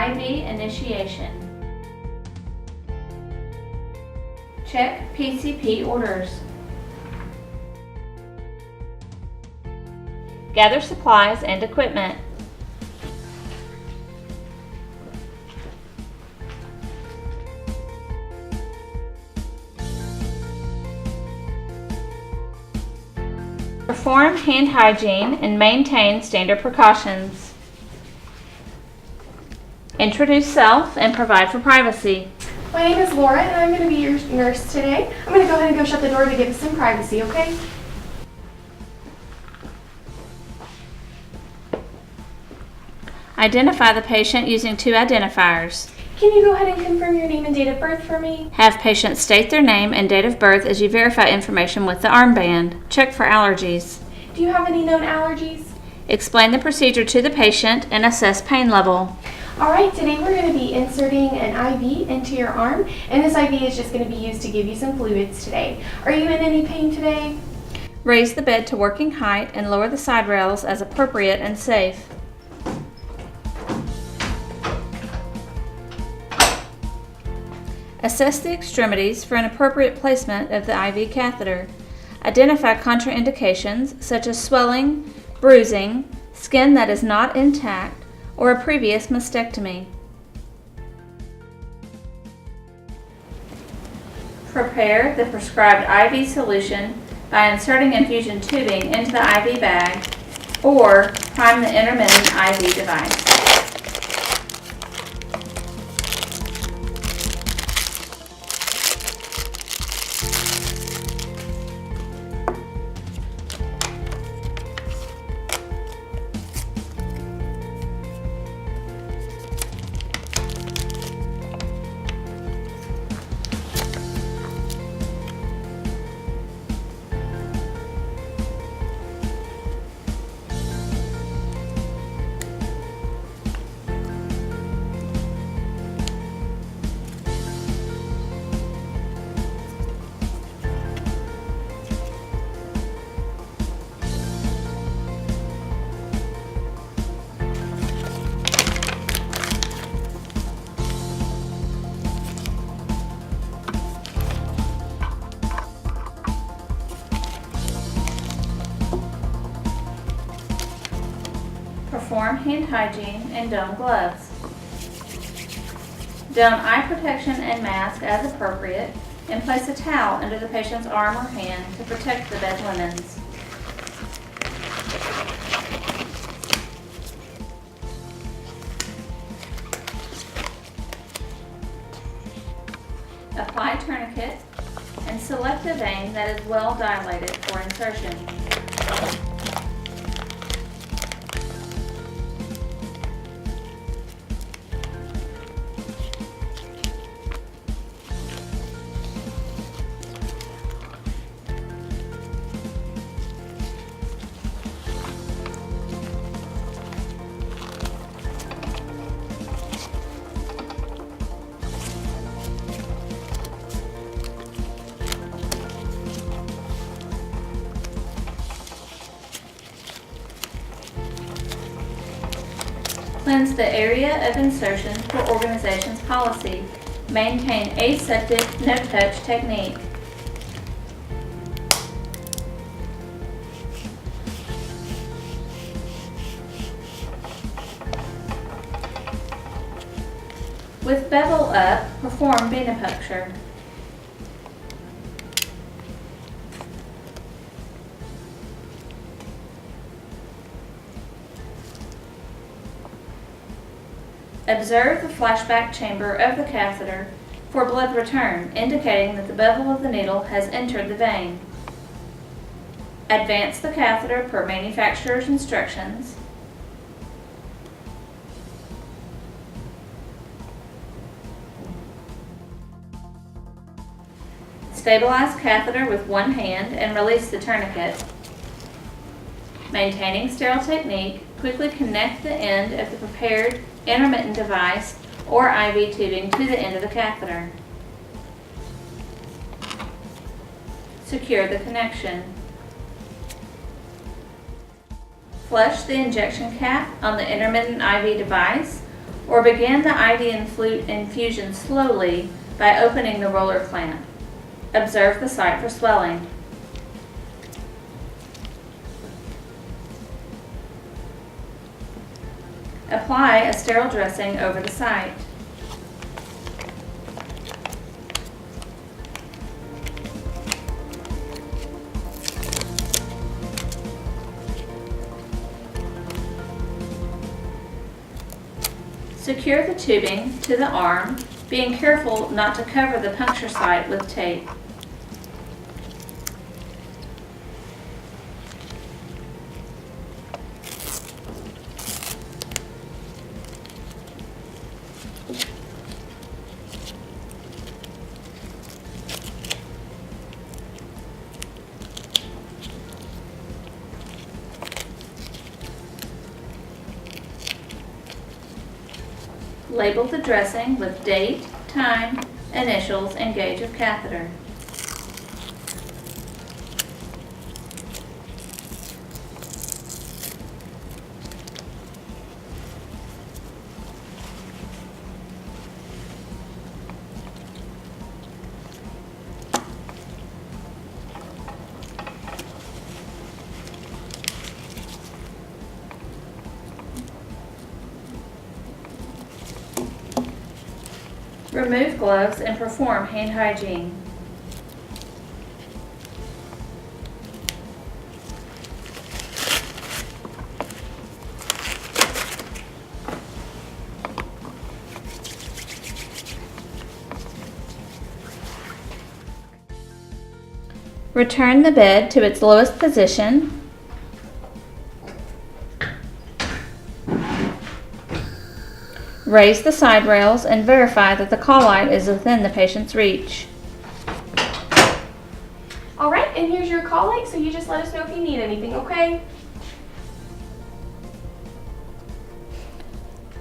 IV initiation. Check PCP orders. Gather supplies and equipment. Perform hand hygiene and maintain standard precautions. Introduce self and provide for privacy. My name is Laura and I'm going to be your nurse today. I'm going to go ahead and go shut the door to give us some privacy, okay? Identify the patient using 2 identifiers. Can you go ahead and confirm your name and date of birth for me? Have patients state their name and date of birth as you verify information with the armband. Check for allergies. Do you have any known allergies? Explain the procedure to the patient and assess pain level. Alright, today we're going to be inserting an IV into your arm, and this IV is just going to be used to give you some fluids today. Are you in any pain today? Raise the bed to working height and lower the side rails as appropriate and safe. Assess the extremities for an appropriate placement of the IV catheter. Identify contraindications such as swelling, bruising, skin that is not intact, or a previous mastectomy. Prepare the prescribed IV solution by inserting infusion tubing into the IV bag or prime the intermittent IV device. Perform hand hygiene and don gloves. Don eye protection and mask as appropriate, and place a towel under the patient's arm or hand to protect the bed linens. Apply tourniquet and select a vein that is well dilated for insertion. Cleanse the area of insertion per organization's policy. Maintain aseptic, no-touch technique. With bevel up, perform venipuncture. Observe the flashback chamber of the catheter for blood return, indicating that the bevel of the needle has entered the vein. Advance the catheter per manufacturer's instructions. Stabilize catheter with one hand and release the tourniquet. Maintaining sterile technique, quickly connect the end of the prepared intermittent device or IV tubing to the end of the catheter. Secure the connection. Flush the injection cap on the intermittent IV device or begin the IV infusion slowly by opening the roller clamp. Observe the site for swelling. Apply a sterile dressing over the site. Secure the tubing to the arm, being careful not to cover the puncture site with tape. Label the dressing with date, time, initials, and gauge of catheter. Remove gloves and perform hand hygiene. Return the bed to its lowest position. Raise the side rails and verify that the call light is within the patient's reach. All right, and here's your call light, so you just let us know if you need anything, okay?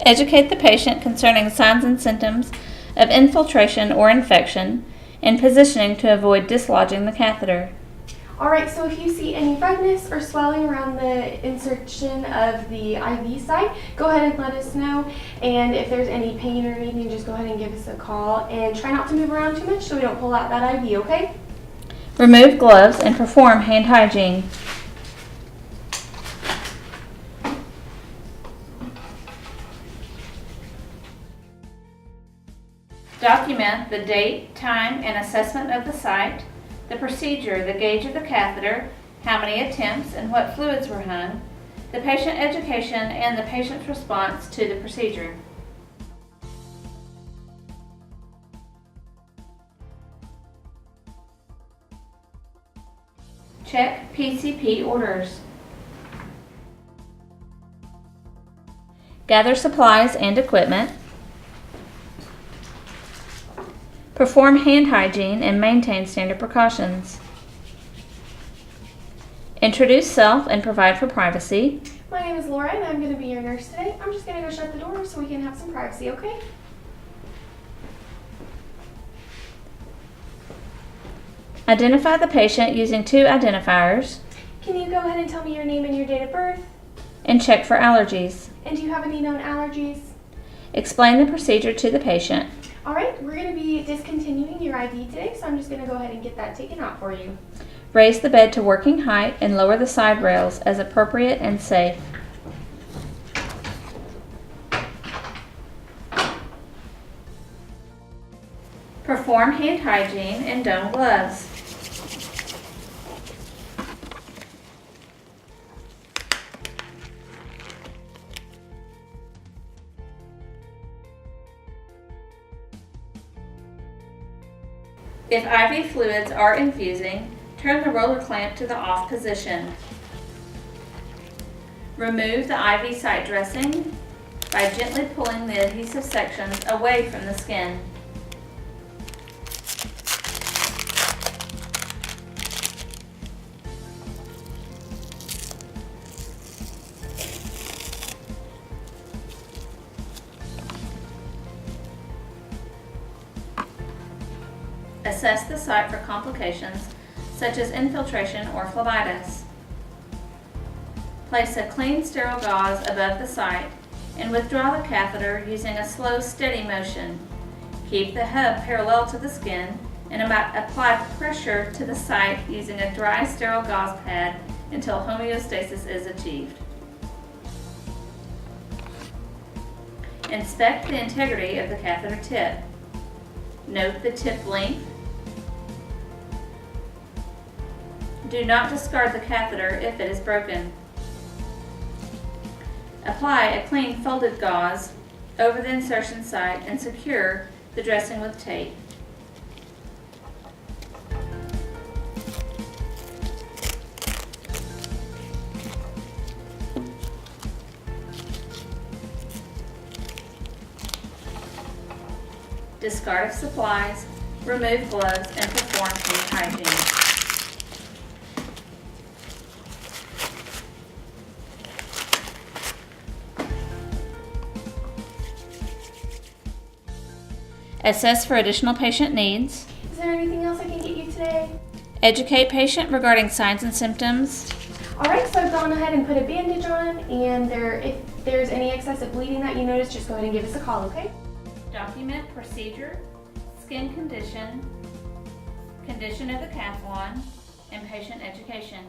Educate the patient concerning signs and symptoms of infiltration or infection and positioning to avoid dislodging the catheter. All right, so if you see any redness or swelling around the insertion of the IV site, go ahead and let us know. And if there's any pain or anything, just go ahead and give us a call. And try not to move around too much so we don't pull out that IV, okay? Remove gloves and perform hand hygiene. Document the date, time, and assessment of the site, the procedure, the gauge of the catheter, how many attempts and what fluids were hung, the patient education, and the patient's response to the procedure. Check PCP orders. Gather supplies and equipment. Perform hand hygiene and maintain standard precautions. Introduce self and provide for privacy. My name is Laura and I'm going to be your nurse today. I'm just going to go shut the door so we can have some privacy, okay? Identify the patient using 2 identifiers. Can you go ahead and tell me your name and your date of birth? And check for allergies. And do you have any known allergies? Explain the procedure to the patient. All right, we're going to be discontinuing your IV today, so I'm just going to go ahead and get that taken out for you. Raise the bed to working height and lower the side rails as appropriate and safe. Perform hand hygiene and don gloves. If IV fluids are infusing, turn the roller clamp to the off position. Remove the IV site dressing by gently pulling the adhesive sections away from the skin. Assess the site for complications such as infiltration or phlebitis. Place a clean, sterile gauze above the site and withdraw the catheter using a slow, steady motion. Keep the hub parallel to the skin and apply pressure to the site using a dry, sterile gauze pad until homeostasis is achieved. Inspect the integrity of the catheter tip. Note the tip length. Do not discard the catheter if it is broken. Apply a clean folded gauze over the insertion site and secure the dressing with tape. Discard of supplies, remove gloves, and perform clean hygiene. Assess for additional patient needs. Is there anything else I can get you today? Educate patient regarding signs and symptoms. All right, so I've gone ahead and put a bandage on, and if there's any excessive bleeding that you notice, just go ahead and give us a call, okay? Document procedure, skin condition, condition of the cathetron, and patient education.